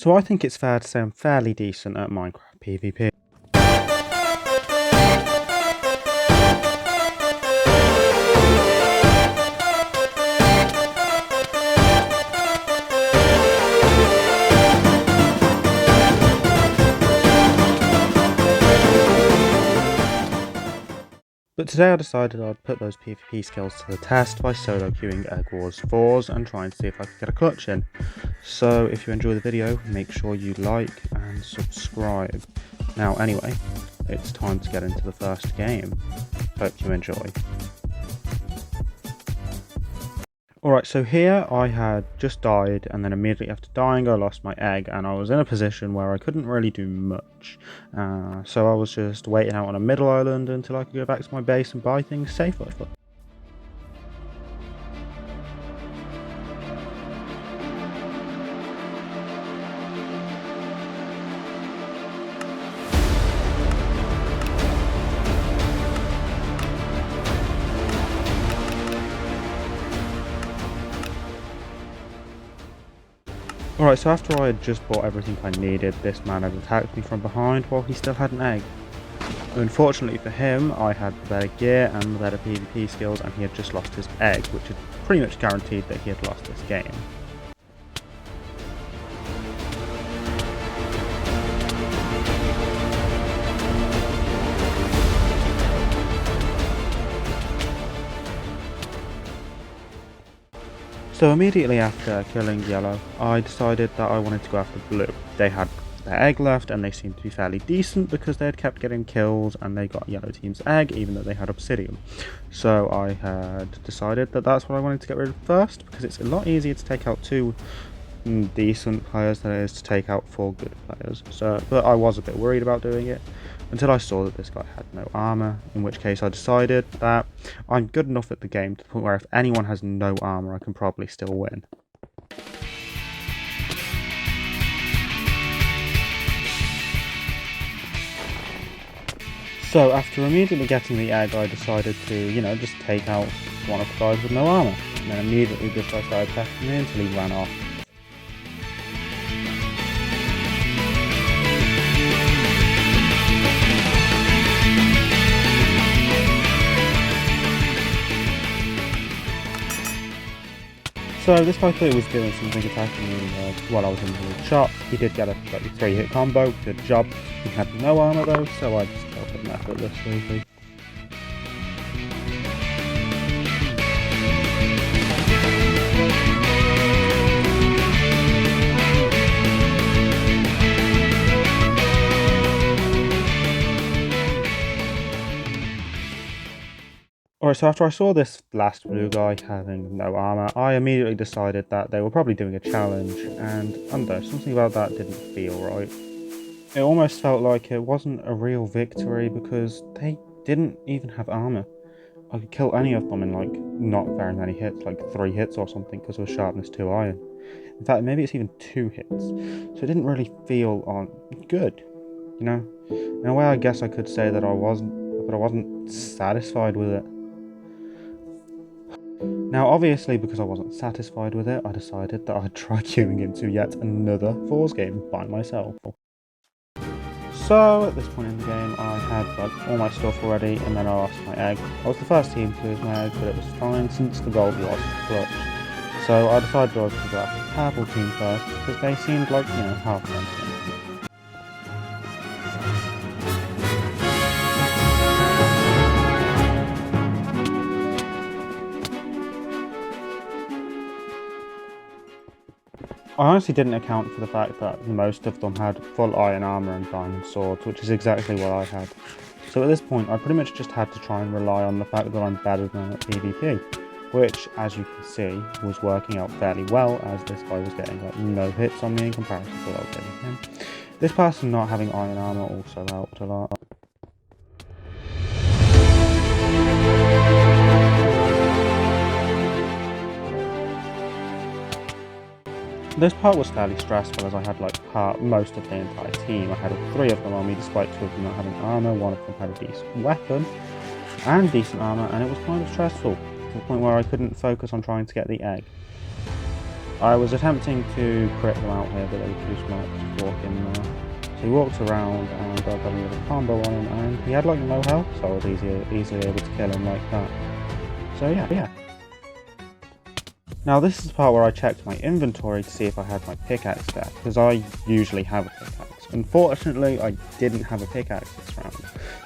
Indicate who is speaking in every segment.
Speaker 1: So I think it's fair to say I'm fairly decent at Minecraft PvP. But today I decided I'd put those PvP skills to the test by solo queuing Eggwars 4s and trying to see if I could get a clutch in. So if you enjoy the video, make sure you like and subscribe. Now anyway, it's time to get into the first game. Hope you enjoy. Alright, so here I had just died, and then immediately after dying I lost my egg, and I was in a position where I couldn't really do much. So I was just waiting out on a middle island until I could go back to my base and buy things safer. Alright, so after I had just bought everything I needed, this man had attacked me from behind while he still had an egg. Unfortunately for him, I had the better gear and the better PvP skills, and he had just lost his egg, which had pretty much guaranteed that he had lost this game. So immediately after killing yellow, I decided that I wanted to go after blue. They had their egg left and they seemed to be fairly decent because they had kept getting kills and they got yellow team's egg even though they had obsidian. So I had decided that that's what I wanted to get rid of first, because it's a lot easier to take out two decent players than it is to take out four good players. But I was a bit worried about doing it until I saw that this guy had no armor, in which case I decided that I'm good enough at the game to the point where if anyone has no armor I can probably still win. So after immediately getting the egg, I decided to, just take out one of the guys with no armor. And then immediately this guy started attacking me until he ran off. So this guy clearly was doing something, attacking me while I was in the shot. He did get a 3-hit combo, good job. He had no armor though, so I just killed him effortlessly. Alright, so after I saw this last blue guy having no armor, I immediately decided that they were probably doing a challenge, and I don't know, something about that didn't feel right. It almost felt like it wasn't a real victory because they didn't even have armor. I could kill any of them in not very many hits, like 3 hits or something, because it was sharpness 2 iron. In fact, maybe it's even 2 hits. So it didn't really feel good, In a way I guess I could say that I wasn't satisfied with it. Now obviously because I wasn't satisfied with it, I decided that I'd try queuing into yet another Force game by myself. So at this point in the game I had all my stuff already, and then I lost my egg. I was the first team to lose my egg, but it was fine since the gold was clutch. So I decided I was going to go after the purple team first because they seemed like, half decent. I honestly didn't account for the fact that most of them had full iron armor and diamond swords, which is exactly what I had. So at this point I pretty much just had to try and rely on the fact that I'm better than at PvP, which, as you can see, was working out fairly well, as this guy was getting no hits on me in comparison to what I was getting him. This person not having iron armor also helped a lot. This part was fairly stressful as I had most of the entire team. I had 3 of them on me despite 2 of them not having armor. 1 of them had a decent weapon and decent armor, and it was kind of stressful to the point where I couldn't focus on trying to get the egg. I was attempting to crit them out here, but they were too smart to walk in there. So he walked around and I got a little combo on him, and he had like no health, so I was easily able to kill him like that. So yeah. Now this is the part where I checked my inventory to see if I had my pickaxe there, because I usually have a pickaxe. Unfortunately, I didn't have a pickaxe this round,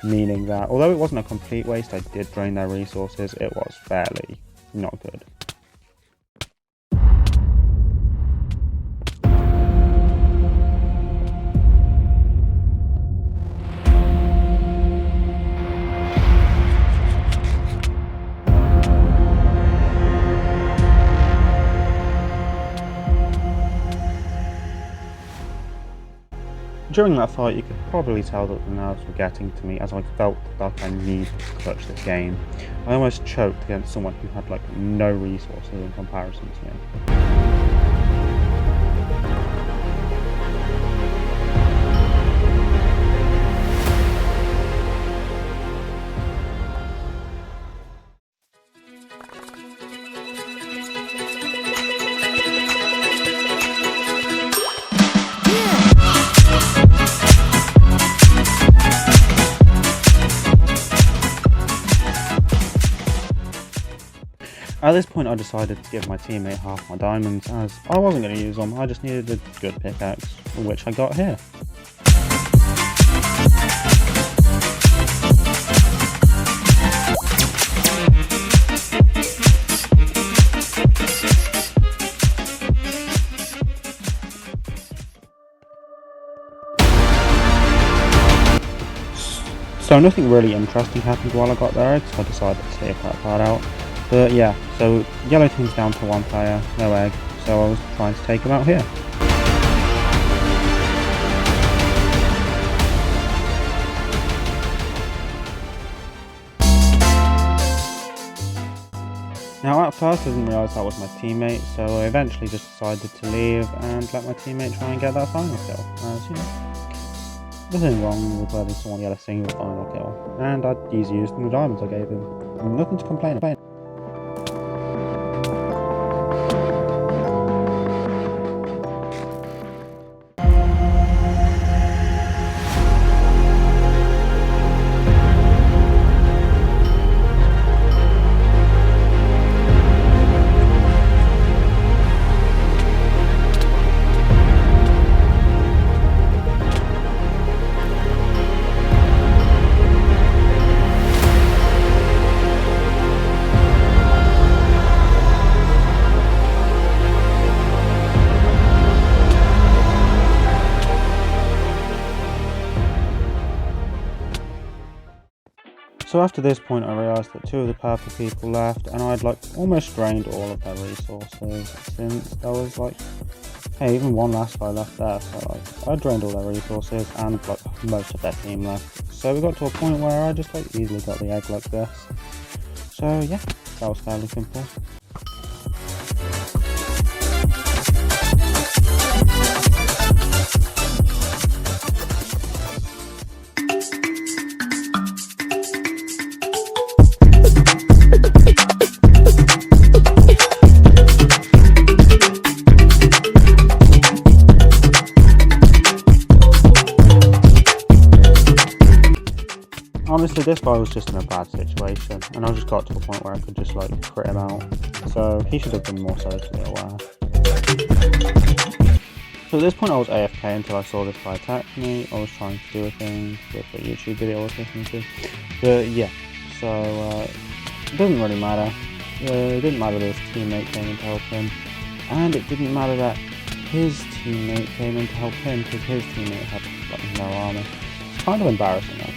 Speaker 1: meaning that although it wasn't a complete waste, I did drain their resources, it was fairly not good. During that fight, you could probably tell that the nerves were getting to me, as I felt that I needed to clutch this game. I almost choked against someone who had like no resources in comparison to me. At this point I decided to give my teammate half my diamonds, as I wasn't going to use them, I just needed a good pickaxe, which I got here. So nothing really interesting happened while I got there, so I decided to take that part out. But yeah, so yellow team's down to one player, no egg, so I was trying to take him out here. Now at first I didn't realise that was my teammate, so I eventually just decided to leave and let my teammate try and get that final kill. As you know, nothing wrong with letting someone get a single final kill, and he's used the diamonds I gave him. Nothing to complain about. So after this point I realised that two of the purple people left, and I'd like almost drained all of their resources, since there was like, hey, even one last guy left there, so like, I drained all their resources and like most of their team left. So we got to a point where I just like easily got the egg like this. So yeah, that was fairly simple. Honestly, this guy was just in a bad situation, and I just got to a point where I could just like crit him out, so he should have been more socially aware. So at this point I was AFK until I saw this guy attack me. I was trying to do a thing with a YouTube video I was listening to, but yeah, so it doesn't really matter. It didn't matter that his teammate came in to help him, and it didn't matter that his teammate came in to help him because his teammate had like no armor. It's kind of embarrassing actually.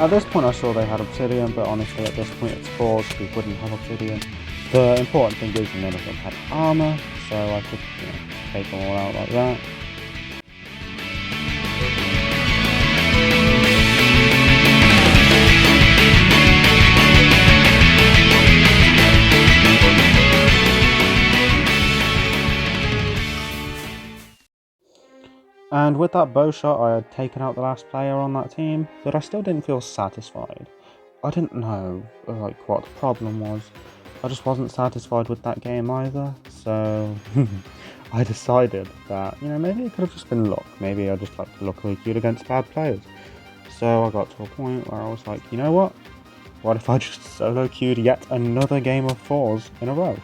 Speaker 1: At this point I saw they had obsidian, but honestly at this point it's forged, we wouldn't have obsidian. The important thing is none of them had armour, so I could take them all out like that. And with that bow shot, I had taken out the last player on that team, but I still didn't feel satisfied. I didn't know, like, what the problem was. I just wasn't satisfied with that game either, so I decided that, you know, maybe it could have just been luck. Maybe I just like to luckily queued against bad players. So I got to a point where I was like, you know what? What if I just solo queued yet another game of 4s in a row?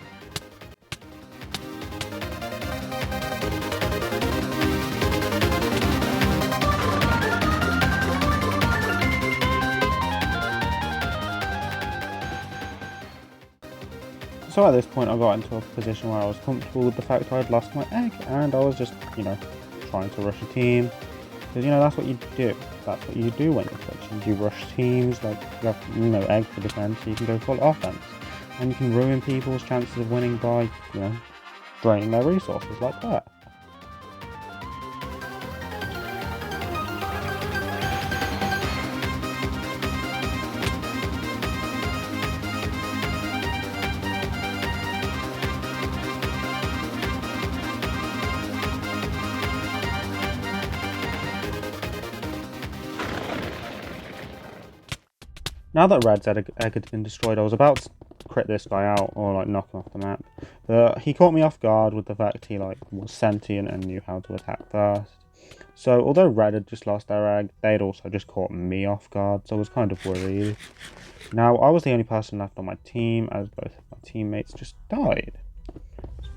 Speaker 1: So at this point I got into a position where I was comfortable with the fact I had lost my egg, and I was just, you know, trying to rush a team. Because, you know, that's what you do. That's what you do when you're Twitch. You rush teams, like, you have, you know, egg for defense, so you can go full offense. And you can ruin people's chances of winning by, you know, draining their resources like that. Now that Red's egg had been destroyed, I was about to crit this guy out, or like knock him off the map. But he caught me off guard with the fact he like was sentient and knew how to attack first. So although Red had just lost their egg, they'd also just caught me off guard, so I was kind of worried. Now I was the only person left on my team, as both of my teammates just died.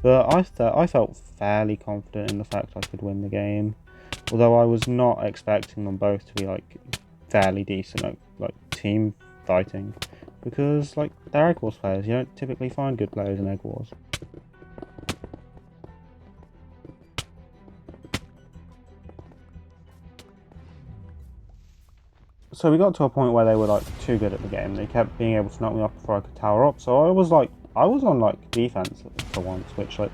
Speaker 1: But I felt fairly confident in the fact I could win the game, although I was not expecting them both to be like fairly decent like team fighting, because like they're Eggwars players. You don't typically find good players in Eggwars. So we got to a point where they were like too good at the game. They kept being able to knock me off before I could tower up. So I was on like defense for once, which like,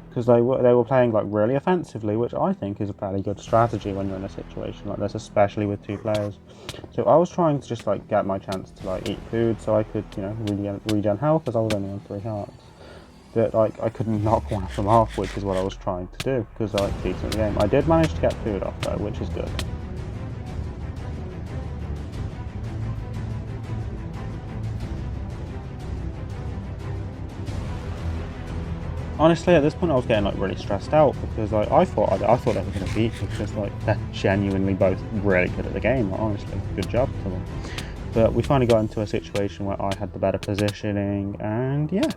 Speaker 1: because they were playing like really offensively, which I think is a fairly good strategy when you're in a situation like this, especially with two players. So I was trying to just like get my chance to like eat food so I could, you know, regen health, as I was only on 3 hearts. But like I couldn't knock one of them off, which is what I was trying to do, because I like decent the game. I did manage to get food off though, which is good. Honestly, at this point I was getting like really stressed out, because like I thought they were going to beat me, because like they're genuinely both really good at the game. Like, honestly, good job to them. But we finally got into a situation where I had the better positioning, and yeah.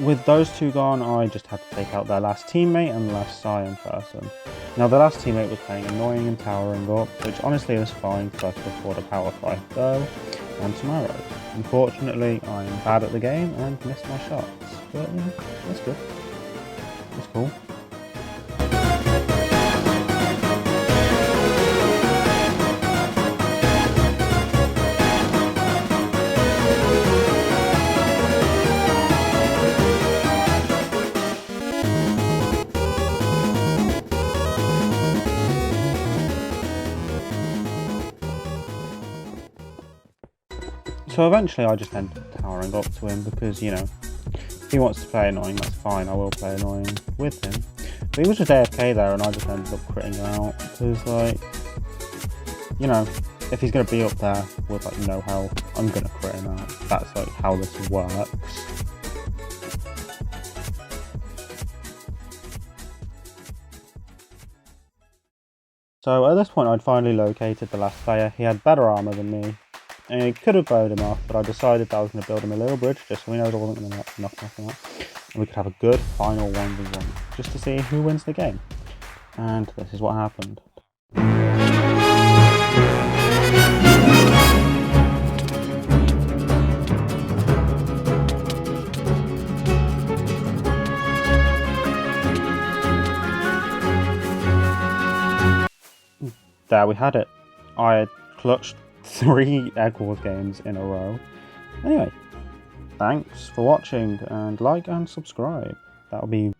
Speaker 1: With those two gone, I just had to take out their last teammate and the last Cyan person. Now the last teammate was playing annoying and towering up, which honestly is fine because I could afford a power fight though, and some arrows. Unfortunately, I am bad at the game and missed my shots, but you know, that's good. That's cool. So eventually I just ended up towering up to him, because, you know, if he wants to play annoying, that's fine, I will play annoying with him. But he was just AFK there, and I just ended up critting him out, because, like, you know, if he's going to be up there with, like, no health, I'm going to crit him out. That's, like, how this works. So at this point I'd finally located the last player. He had better armor than me. And he could have bowed him off, but I decided that I was going to build him a little bridge, just so he knows I wasn't going to knock him off. And we could have a good final 1v1, just to see who wins the game. And this is what happened. There we had it. I had clutched 3 Eggwars games in a row. Anyway, thanks for watching, and like and subscribe. That'll be